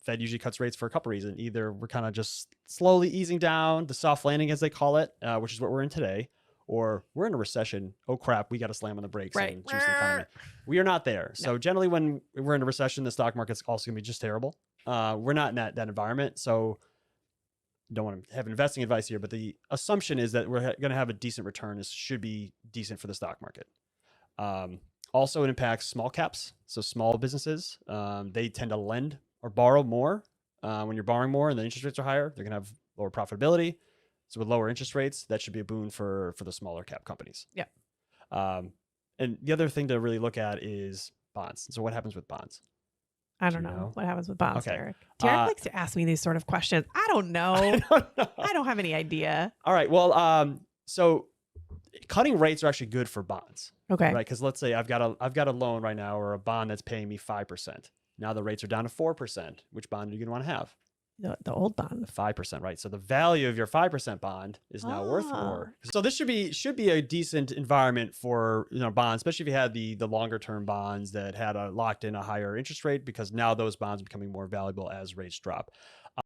Fed usually cuts rates for a couple reasons. Either we're kind of just slowly easing down, the soft landing as they call it, which is what we're in today, or we're in a recession. Oh crap, we got to slam on the brakes and juice the economy. We are not there. No. So generally when we're in a recession, the stock market's also gonna be just terrible. We're not in that environment. So don't want to have investing advice here, but the assumption is that we're going to have a decent return. This should be decent for the stock market. Also, it impacts small caps. So small businesses, they tend to lend or borrow more. When you're borrowing more and the interest rates are higher, they're going to have lower profitability. So with lower interest rates, that should be a boon for the smaller cap companies. Yeah. And the other thing to really look at is bonds. So what happens with bonds? I don't know what happens with bonds, Derek. Derek likes to ask me these sort of questions. I don't know. I don't have any idea. All right. Well, so cutting rates are actually good for bonds. Okay. Right. Because let's say I've got a loan right now or a bond that's paying me 5%. Now the rates are down to 4%. Which bond are you going to want to have? The old bond. The 5%, right? So the value of your 5% bond is now worth more. So this should be a decent environment for bonds, especially if you had the longer term bonds that had locked in a higher interest rate, because now those bonds are becoming more valuable as rates drop.